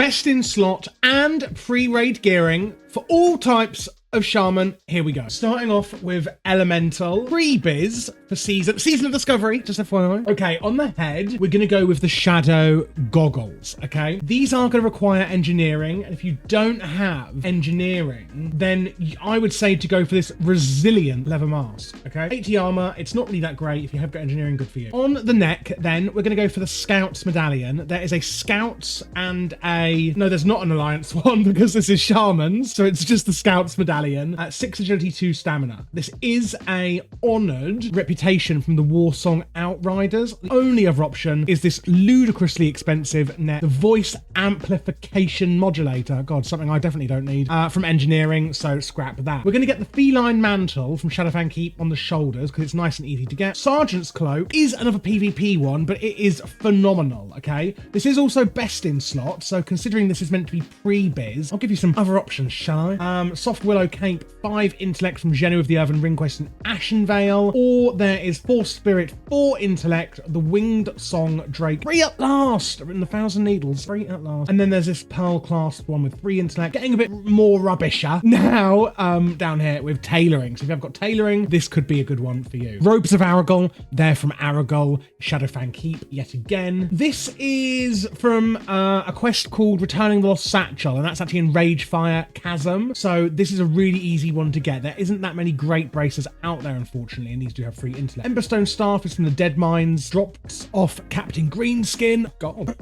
best in slot and pre-raid gearing for all types of Shaman. Here we go. Starting off with Elemental, pre-BiS for Season of Discovery, just FYI. Okay, on the head, we're going to go with the Shadow Goggles, okay? These are going to require engineering, and if you don't have engineering, then I would say to go for this Resilient leather mask, okay? 80 armor, it's not really that great. If you have got engineering, good for you. On the neck, then, we're going to go for the Scouts Medallion. There is a Scouts and a... No, there's not an Alliance one, because this is Shaman's, so it's just the Scouts Medallion. 6 agility, 2 stamina. This is a honoured reputation from the Warsong Outriders. The only other option is this ludicrously expensive net, the voice amplification modulator. God, something I definitely don't need from engineering, so scrap that. We're going to get the feline mantle from Shadowfang Keep on the shoulders because it's nice and easy to get. Sergeant's cloak is another PvP one, but it is phenomenal, okay? This is also best in slot, so considering this is meant to be pre-BiS, I'll give you some other options, shall I? Soft Willow Cape, 5 intellect from Genu of the Earth and Ringquest and Ashenvale, or there is 4 spirit, 4 intellect, the Winged Song Drake, 3 at last, in the Thousand Needles, 3 at last, and then there's this Pearl class one with 3 intellect, getting a bit more rubbisher now down here with tailoring. So if you've got tailoring, this could be a good one for you. Robes of Aragol, they're from Aragol, Shadowfang Keep yet again. This is from a quest called Returning the Lost Satchel, and that's actually in Ragefire Chasm, so this is a really easy one to get. There isn't that many great bracers out there, unfortunately, and these do have free intellect. Emberstone Staff is from the Dead Mines, drops off Captain Greenskin. God.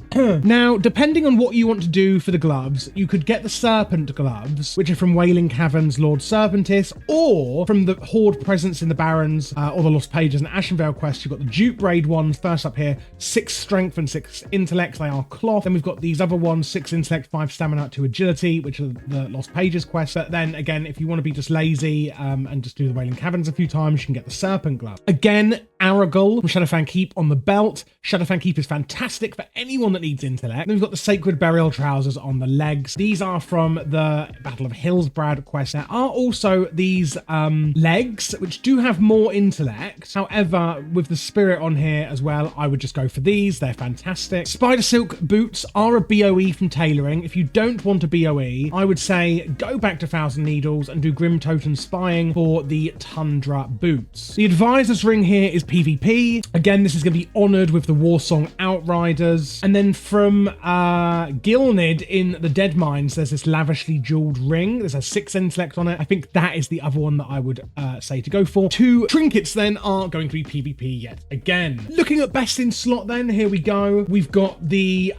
Now, depending on what you want to do for the gloves, you could get the Serpent gloves, which are from Wailing Caverns Lord Serpentis, or from the Horde Presence in the Barrens, or the Lost Pages and Ashenvale quest. You've got the Dupe Raid ones, first up here, 6 strength and 6 intellect, they are cloth. Then we've got these other ones, 6 intellect, 5 stamina, 2 agility, which are the Lost Pages quest. But then again, if you want to be just lazy and just do the Wailing Caverns a few times, you can get the Serpent glove. Again, Aragol from Shadowfang Keep on the belt. Shadowfang Keep is fantastic for anyone that needs intellect. Then we've got the Sacred Burial Trousers on the legs. These are from the Battle of Hillsbrad quest. There are also these legs, which do have more intellect. However, with the spirit on here as well, I would just go for these. They're fantastic. Spider Silk boots are a BOE from tailoring. If you don't want a BOE, I would say go back to Thousand Needles and do Grim Totem Spying for the Tundra boots. The Advisor's Ring here is PvP. Again, this is going to be honoured with the Warsong Outriders. And then from Gilnid in the Dead Mines, there's this lavishly jeweled ring. There's a 6 intellect on it. I think that is the other one that I would say to go for. 2 trinkets then are going to be PvP yet again. Looking at best in slot then, here we go. We've got the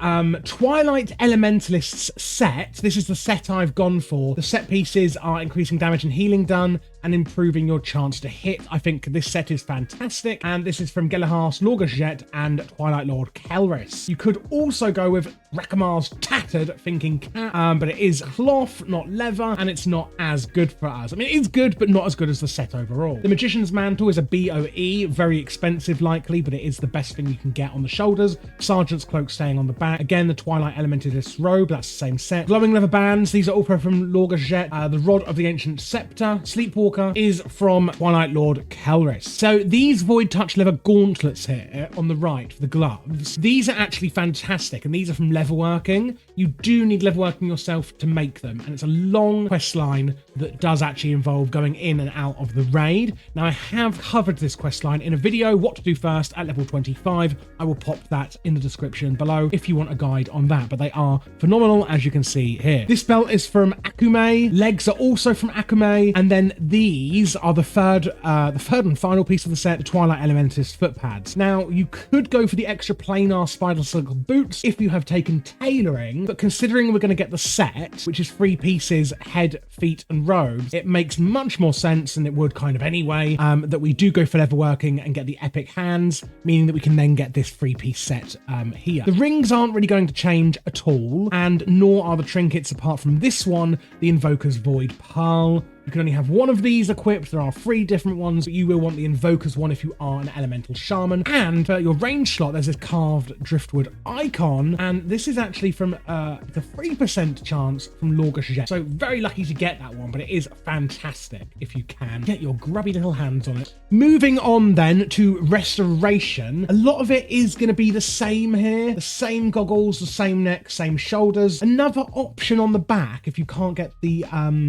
Twilight Elementalists set. This is the set I've gone for. The set pieces are increasing damage and healing done and improving your chance to hit. I think this set is fantastic, and this is from Gelahars Lorgajet and Twilight Lord Kelris. You could also go with Rakamar's Tattered Thinking Cat, but it is cloth, not leather, and it's not as good for us. I mean, it's good, but not as good as the set overall. The Magician's Mantle is a BOE, very expensive likely, but it is the best thing you can get on the shoulders. Sergeant's Cloak staying on the back. Again, the Twilight Elementalist Robe, that's the same set. Glowing Leather Bands, these are all from Lorgajet. The Rod of the Ancient Scepter. Sleepwalker is from Twilight Lord Kelris. So these Void Touch Leather Gauntlets here on the right for the gloves, these are actually fantastic, and these are from leatherworking. You do need leatherworking yourself to make them, and it's a long quest line that does actually involve going in and out of the raid. Now, I have covered this quest line in a video, what to do first at level 25. I will pop that in the description below if you want a guide on that, but they are phenomenal, as you can see here. This belt is from Akume. Legs are also from Akume, and then these are the third and final piece of the set, the Twilight Elementalist foot pads. Now, you could go for the extra planar Spider Silk boots if you have taken tailoring, but considering we're going to get the set, which is 3 pieces, head, feet, and robes, it makes much more sense, and it would kind of anyway, that we do go for leatherworking and get the epic hands, meaning that we can then get this 3-piece set here. The rings aren't really going to change at all, and nor are the trinkets apart from this one, the Invoker's Void Pearl, You can only have one of these equipped. There are 3 different ones, but you will want the Invoker's one if you are an Elemental Shaman. And for your range slot, there's this carved driftwood icon, and this is actually from it's a 3% chance from Lorgus Jet. So very lucky to get that one, but it is fantastic if you can get your grubby little hands on it. Moving on then to restoration. A lot of it is going to be the same here. The same goggles, the same neck, same shoulders. Another option on the back, if you can't get the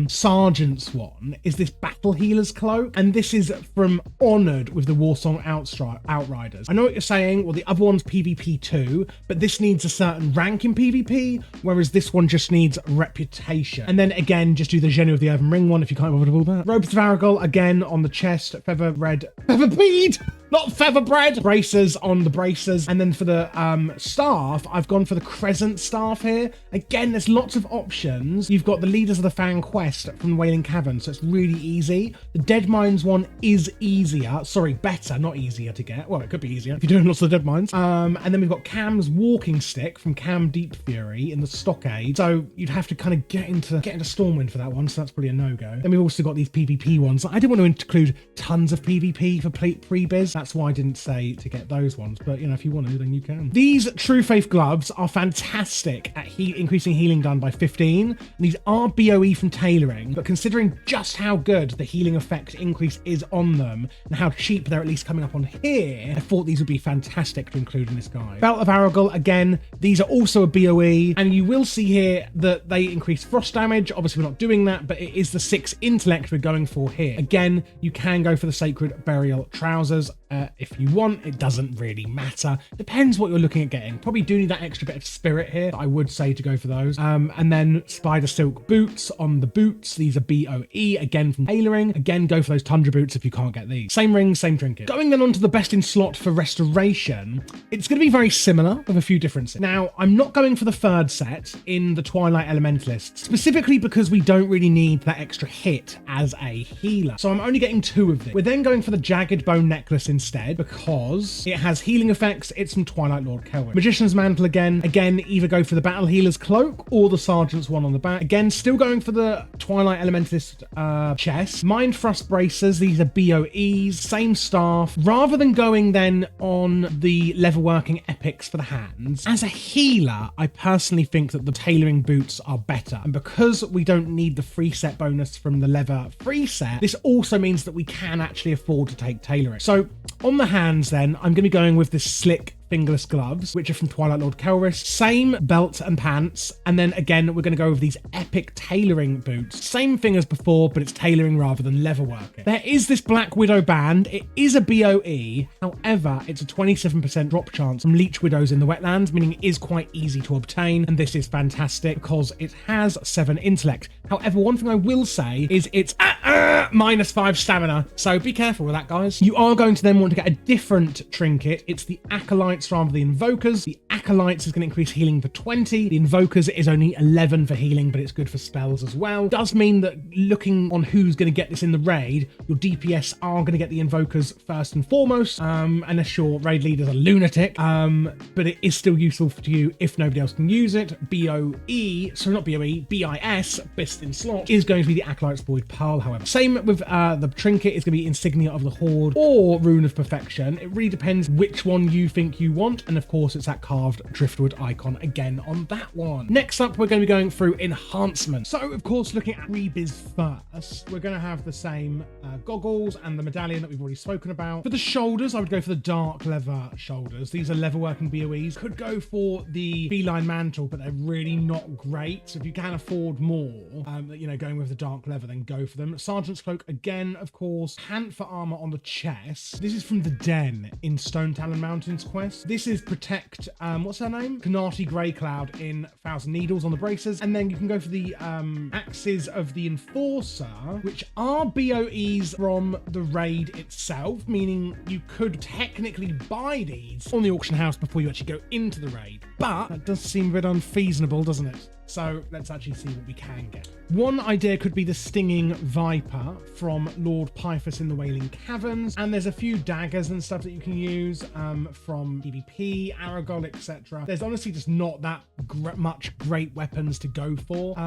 Sergeant's one, is this Battle Healer's Cloak. And this is from Honored with the Warsong Outriders. I know what you're saying. Well, the other one's PvP too, but this needs a certain rank in PvP, whereas this one just needs reputation. And then again, just do the Genu of the Earthen Ring one if you can't bother with all that. Robes of Aragol, again on the chest. Feather Red. Feather Bead! Not feather bread. Bracers on the bracers. And then for the staff, I've gone for the Crescent staff here. Again, there's lots of options. You've got the Leaders of the Fang quest from the Wailing Cavern, so it's really easy. The Dead Mines one is easier. Sorry, better, not easier to get. Well, it could be easier if you're doing lots of Dead Mines. And then we've got Cam's Walking Stick from Cam Deep Fury in the Stockade. So you'd have to kind of get into Stormwind for that one, so that's probably a no-go. Then we've also got these PvP ones. I didn't want to include tons of PvP for pre-biz. That's why I didn't say to get those ones, but you know, if you want to, then you can. These True Faith gloves are fantastic at increasing healing done by 15. And these are BOE from tailoring, but considering just how good the healing effect increase is on them and how cheap they're at least coming up on here, I thought these would be fantastic to include in this guide. Belt of Aragol, again, these are also a BOE, and you will see here that they increase frost damage. Obviously, we're not doing that, but it is the 6 intellect we're going for here. Again, you can go for the Sacred Burial Trousers. If you want, it doesn't really matter. Depends what you're looking at getting. Probably do need that extra bit of spirit here. I would say to go for those. And then Spider Silk boots on the boots. These are BOE, again from tailoring. Again, go for those Tundra boots if you can't get these. Same rings, same trinket. Going then on to the best in slot for restoration. It's going to be very similar with a few differences. Now, I'm not going for the 3rd set in the Twilight Elementalist, specifically because we don't really need that extra hit as a healer. So I'm only getting 2 of them. We're then going for the Jagged Bone Necklace instead, because it has healing effects. It's from Twilight Lord Kelvin. Magician's Mantle again, either go for the Battle Healer's Cloak or the Sergeant's one on the back. Again, still going for the Twilight Elementalist chest. Mind Thrust Bracers, these are BOEs, same staff. Rather than going then on the level working epics for the hands, as a healer, I personally think that the tailoring boots are better. And because we don't need the free set bonus from the leather free set, this also means that we can actually afford to take tailoring. So on the hands then, I'm going to be going with this slick fingerless gloves, which are from Twilight Lord Kelris. Same belt and pants. And then again, we're going to go with these epic tailoring boots. Same thing as before, but it's tailoring rather than leather working. There is this Black Widow band. It is a BOE. However, it's a 27% drop chance from Leech Widows in the wetlands, meaning it is quite easy to obtain. And this is fantastic because it has 7 intellect. However, one thing I will say is it's -5 stamina. So be careful with that, guys. You are going to then want to get a different trinket. It's the Acolytes rather than the Invokers. The Acolytes is going to increase healing for 20. The Invokers is only 11 for healing, but it's good for spells as well. Does mean that looking on who's going to get this in the raid, your DPS are going to get the Invokers first and foremost, unless your raid leader's a lunatic. But it is still useful to you if nobody else can use it. BOE, so not BOE, BIS, best in slot, is going to be the Acolyte's Void Pearl, however. Same with the trinket is going to be Insignia of the Horde or Rune of Perfection. It really depends which one you think you want, and of course it's that carved driftwood icon again on that one. Next up, we're going to be going through enhancement. So of course, looking at BiS first, we're going to have the same goggles and the medallion that we've already spoken about. For the shoulders, I would go for the dark leather shoulders. These are leather working BOEs. Could go for the feline mantle, but they're really not great. So if you can afford more, you know, going with the dark leather, then go for them. Sergeant's cloak again, of course. Panther armor on the chest. This is from the Den in Stone Talon Mountains quest. This is protect, what's her name? Kanati Greycloud in Thousand Needles on the bracers. And then you can go for the axes of the Enforcer, which are BOEs from the raid itself, meaning you could technically buy these on the auction house before you actually go into the raid. But that does seem a bit unfeasible, doesn't it? So let's actually see what we can get. One idea could be the Stinging Viper from Lord Pythus in the Wailing Caverns. And there's a few daggers and stuff that you can use from PvP, Aragol, etc. There's honestly just not that much great weapons to go for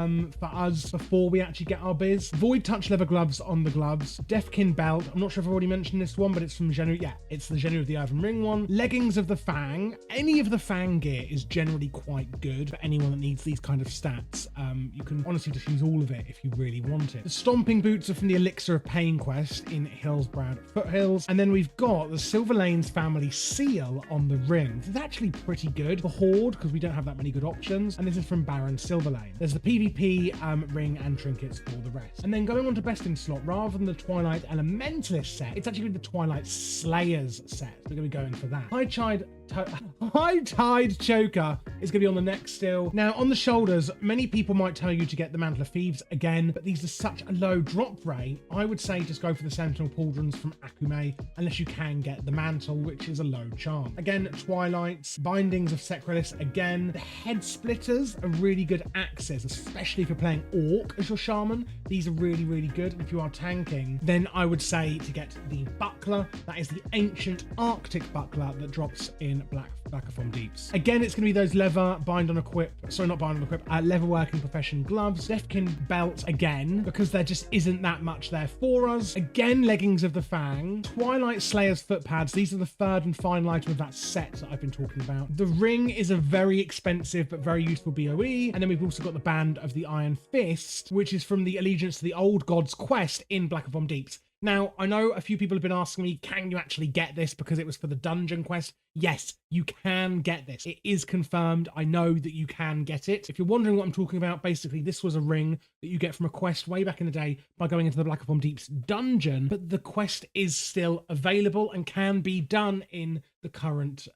us before we actually get our BiS. Void Touch leather gloves on the gloves. Deathkin belt. I'm not sure if I've already mentioned this one, but it's from Genu. Yeah, it's the Genu of the Earthen Ring one. Leggings of the Fang. Any of the Fang gear is generally quite good for anyone that needs these kind of stats. You can honestly just use all of it if you really want it. The Stomping Boots are from the Elixir of Pain quest in Hillsbrad Foothills. And then we've got the Silver Lanes family seal on the ring. This is actually pretty good for Horde because we don't have that many good options. And this is from Baron Silverlane. There's the PvP ring and trinkets for the rest. And then going on to best in slot, rather than the Twilight Elementalist set, it's actually the Twilight Slayers set. We're going to be going for that. High Tide Choker is going to be on the neck still. Now, on the shoulders, many people might tell you to get the Mantle of Thieves again, but these are such a low drop rate. I would say just go for the Sentinel Pauldrons from Akume, unless you can get the Mantle, which is a low charm. Again, Twilights, Bindings of Secrelis again. The Head Splitters are really good axes, especially if you're playing Orc as your Shaman. These are really, really good. And if you are tanking, then I would say to get the Buckler. That is the ancient Arctic Buckler that drops in Blackathon Deeps. Again, it's going to be those leather leather working profession gloves. Deathkin belt again, because there just isn't that much there for us. Again, Leggings of the Fang. Twilight Slayer's foot pads. These are the third and final item of that set that I've been talking about. The ring is a very expensive but very useful BOE. And then we've also got the Band of the Iron Fist, which is from the Allegiance to the Old Gods quest in Blackathon Deeps. Now, I know a few people have been asking me, can you actually get this because it was for the dungeon quest? Yes, you can get this. It is confirmed. I know that you can get it. If you're wondering what I'm talking about, basically this was a ring that you get from a quest way back in the day by going into the Blackathon Deeps dungeon, but the quest is still available and can be done in the current,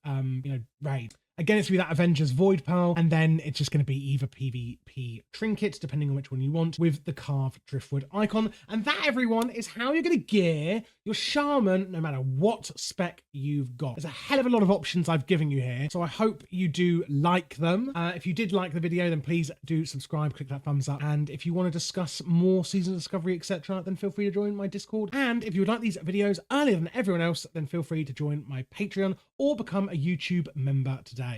raid. Again, it's going to be that Avengers Void Pearl, and then it's just going to be either PvP trinkets, depending on which one you want, with the carved driftwood icon. And that, everyone, is how you're going to gear your Shaman, no matter what spec you've got. There's a hell of a lot of options I've given you here, so I hope you do like them. If you did like the video, then please do subscribe, click that thumbs up. And if you want to discuss more Season of Discovery, etc., then feel free to join my Discord. And if you would like these videos earlier than everyone else, then feel free to join my Patreon or become a YouTube member today.